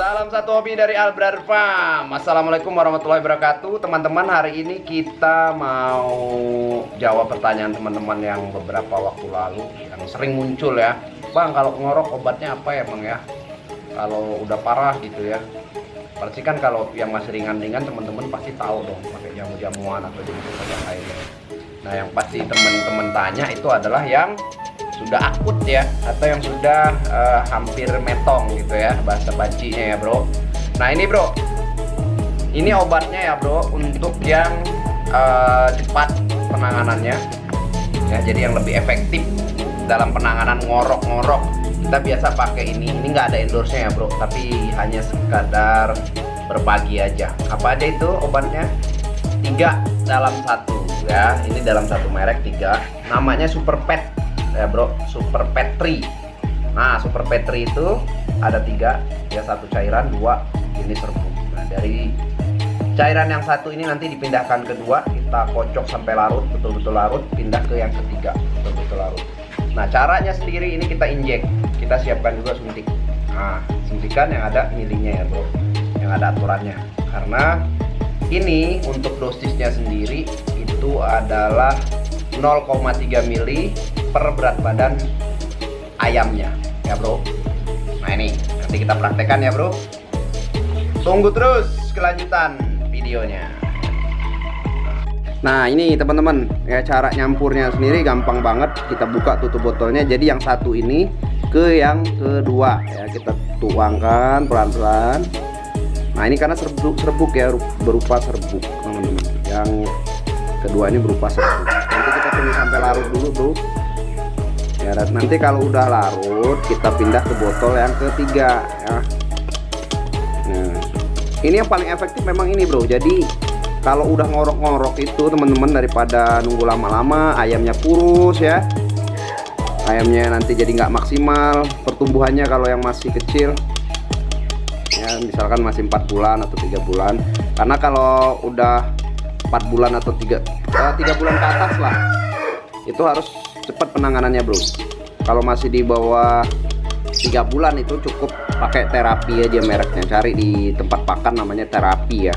Salam satu hobi dari Albrar Farm. Assalamualaikum warahmatullahi wabarakatuh. Teman-teman, hari ini kita mau jawab pertanyaan teman-teman yang beberapa waktu lalu yang sering muncul ya. Bang, kalau ngorok obatnya apa ya Bang ya? Kalau udah parah gitu ya. Pasti kan kalau yang masih ringan-ringan teman-teman pasti tahu dong pakai jamu-jamuan atau jenis-jenis yang lainnya. Nah, yang pasti teman-teman tanya itu adalah yang sudah akut ya, atau yang sudah hampir metong gitu ya, bahasa bancinya ya bro. Nah ini bro, ini obatnya ya bro, untuk yang cepat penanganannya ya, jadi yang lebih efektif dalam penanganan ngorok-ngorok. Kita biasa pakai ini nggak ada endorse-nya ya bro, tapi hanya sekadar berbagi aja. Apa aja itu obatnya? 3 dalam 1 ya, ini dalam satu merek 3, namanya Super Pet ya bro, Super Pet 3. Nah, Super Pet 3 itu ada 3 ya, 1 cairan, 2 jenis serbuk. Nah, dari cairan yang 1 ini nanti dipindahkan ke 2, kita kocok sampai larut, betul-betul larut, pindah ke yang ketiga, betul-betul larut. Nah, caranya sendiri ini kita injek, kita siapkan juga suntik. Nah, suntikan yang ada milinya ya bro, yang ada aturannya. Karena ini untuk dosisnya sendiri itu adalah 0,3 mili per berat badan ayamnya ya bro. Nah ini nanti kita praktekkan ya bro, tunggu terus kelanjutan videonya. Nah ini teman-teman ya, cara nyampurnya sendiri gampang banget. Kita buka tutup botolnya, jadi yang 1 ini ke yang kedua ya, kita tuangkan pelan-pelan. Nah ini karena serbuk ya, berupa serbuk teman-teman. Yang kedua ini berupa serbuk. Nanti kita tunggu sampai larut dulu bro ya, dan nanti kalau udah larut kita pindah ke botol yang ketiga ya. Nah ini yang paling efektif memang ini bro. Jadi kalau udah ngorok-ngorok itu teman-teman, daripada nunggu lama-lama ayamnya kurus ya, ayamnya nanti jadi nggak maksimal pertumbuhannya kalau yang masih kecil ya, misalkan masih 4 bulan atau 3 bulan. Karena kalau udah 4 bulan atau 3 bulan ke atas lah, itu harus cepat penanganannya bro. Kalau masih di bawah 3 bulan itu cukup pakai terapi aja, mereknya cari di tempat pakan namanya terapi ya,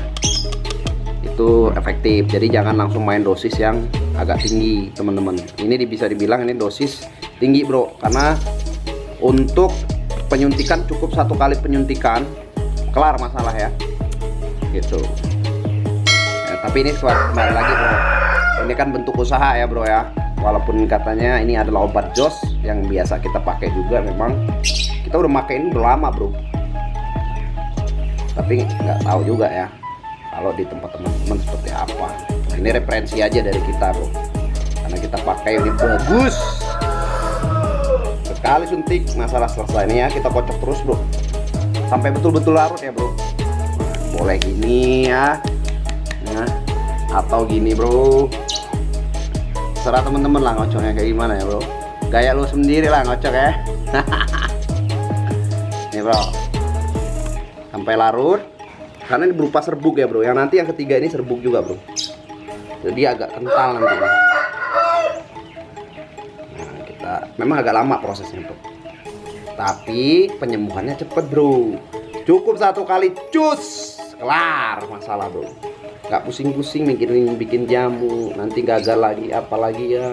itu efektif. Jadi jangan langsung main dosis yang agak tinggi teman-teman. Ini bisa dibilang ini dosis tinggi bro, karena untuk penyuntikan cukup 1 kali penyuntikan kelar masalah ya gitu ya. Tapi ini kembali lagi bro, ini kan bentuk usaha ya bro ya. Walaupun katanya ini adalah obat jos yang biasa kita pakai juga, memang kita udah pakai ini udah lama bro, tapi nggak tahu juga ya kalau di tempat teman-teman seperti apa. Nah, ini referensi aja dari kita bro, karena kita pakai ini bagus. Sekali suntik masalah selesai. Ini ya, kita kocok terus bro sampai betul-betul larut ya bro. Nah, boleh gini ya, nah, atau gini bro, serah temen-temen lah ngocoknya kayak gimana ya bro, gaya lu sendiri lah ngocok ya. Nih bro, sampai larut, karena ini berupa serbuk ya bro. Yang nanti yang ketiga ini serbuk juga bro, jadi agak kental nanti bro. Nah, kita memang agak lama prosesnya bro, tapi penyembuhannya cepet bro. Cukup 1 kali cus, kelar masalah bro. Nggak pusing-pusing mikirin bikin jamu, nanti gagal lagi apalagi ya,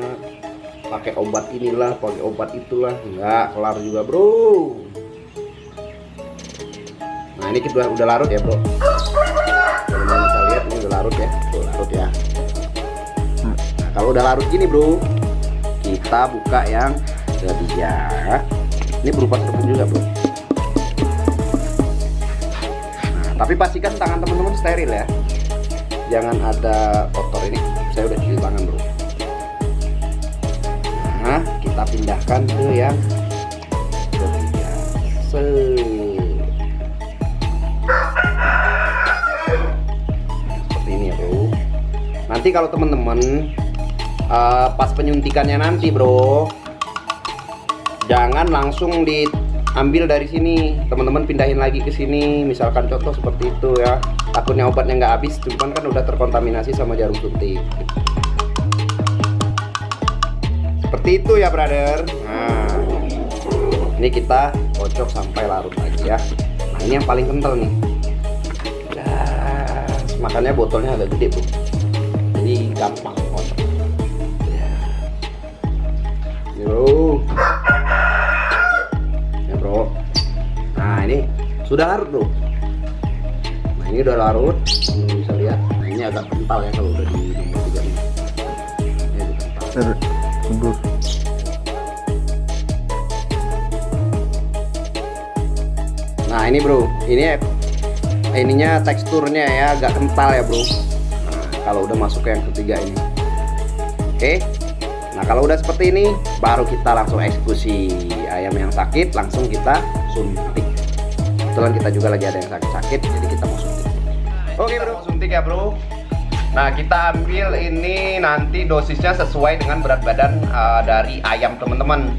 pakai obat inilah, pakai obat itulah, nggak kelar juga bro. Nah ini kita udah larut ya bro, teman-teman bisa lihat ini udah larut ya, tuh larut ya. Nah kalau udah larut gini bro, kita buka yang ketiga. Ini berupa serbuk juga bro. Nah, tapi pastikan tangan teman-teman steril ya, jangan ada kotor. Ini saya udah cuci tangan bro. Nah kita pindahkan ke yang ketiga. Seperti ini ya bro. Nanti kalau teman-teman pas penyuntikannya nanti bro, jangan langsung diambil dari sini, teman-teman pindahin lagi ke sini. Misalkan contoh seperti itu ya, takutnya obatnya nggak habis, cuman kan udah terkontaminasi sama jarum suntik. Seperti itu ya brother. Nah ini kita kocok sampai larut lagi ya. Nah, ini yang paling kental nih. Makanya botolnya agak gede bro, jadi gampang kotor. Ya. Ini bro, ya bro. Nah ini sudah larut bro. Nah ini udah larut, bisa lihat. Nah ini agak kental ya kalau udah di nomor 3 ini. Ini kental. Nah ini bro, ininya teksturnya ya agak kental ya bro. Nah, kalau udah masuk ke yang ketiga ini, oke. Nah kalau udah seperti ini, baru kita langsung eksekusi. Ayam yang sakit langsung kita suntik. Kebetulan kita juga lagi ada yang sakit-sakit, jadi kita mau suntik. Oke bro, suntik ya bro. Nah kita ambil ini nanti dosisnya sesuai dengan berat badan dari ayam teman-teman.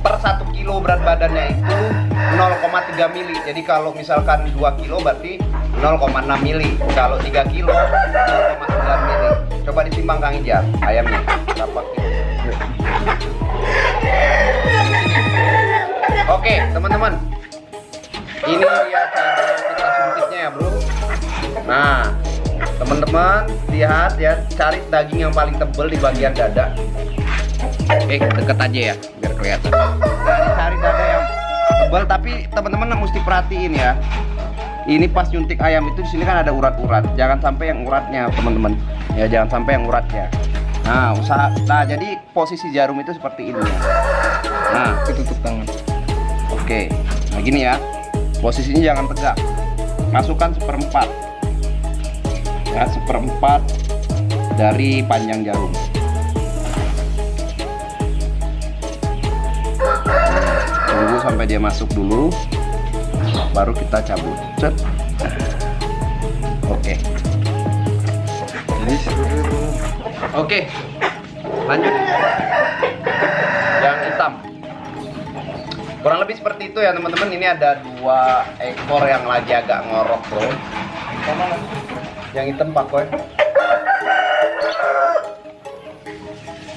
Per 1 kilo berat badannya itu 0,3 mili. Jadi kalau misalkan 2 kilo berarti 0,6 mili. Kalau 3 kilo 0,9 mili. Coba ditimbang Kang Ijal ayamnya berapa kilo. Oke teman-teman, ini dia cara kita suntiknya ya bro. Nah teman-teman lihat ya, cari daging yang paling tebal di bagian dada. Oke, deket aja ya biar kelihatan. Nah, cari dada yang tebal, tapi teman-teman mesti perhatiin ya. Ini pas nyuntik ayam itu di sini kan ada urat-urat. Jangan sampai yang uratnya, teman-teman. Ya, jangan sampai yang uratnya. Nah, jadi posisi jarum itu seperti ini ya. Nah, tutup tangan. Oke. Nah, gini ya. Posisinya jangan tegak. Masukkan 1/4. Ya, 1/4 dari panjang jarum. Tunggu sampai dia masuk dulu, baru kita cabut. Set. Oke. Oke, lanjut. Yang hitam. Kurang lebih seperti itu ya teman-teman. Ini ada 2 ekor yang lagi agak ngorok bro. Yang hitam pakoy.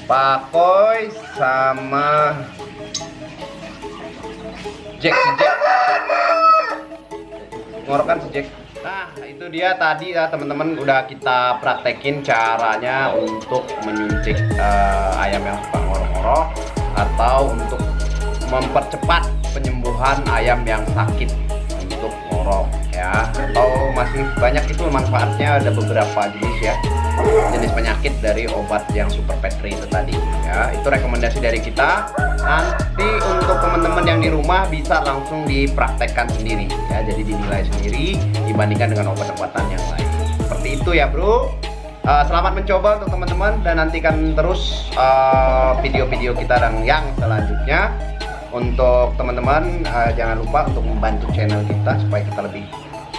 Pakoy sama Jack, ngorokan si Jack. Nah itu dia tadi ya teman-teman, udah kita praktekin caranya untuk menyuntik ayam yang suka ngorok-ngorok, atau untuk mempercepat penyembuhan ayam yang sakit untuk ngorok ya, atau masih banyak itu manfaatnya. Ada beberapa jenis ya, jenis penyakit dari obat yang Super Petri itu tadi ya. Itu rekomendasi dari kita. Nanti untuk teman-teman yang di rumah bisa langsung dipraktekkan sendiri ya, jadi dinilai sendiri dibandingkan dengan obat-obatan yang lain. Seperti itu ya bro. Selamat mencoba untuk teman-teman, dan nantikan terus video-video kita yang selanjutnya. Untuk teman-teman jangan lupa untuk membantu channel kita supaya kita lebih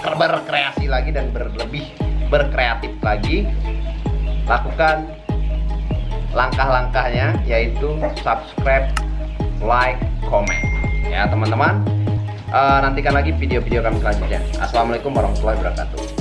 berkreasi lagi dan lebih berkreatif lagi. Lakukan langkah-langkahnya, yaitu subscribe, like, comment ya teman-teman. Nantikan lagi video-video kami selanjutnya. Assalamualaikum warahmatullahi wabarakatuh.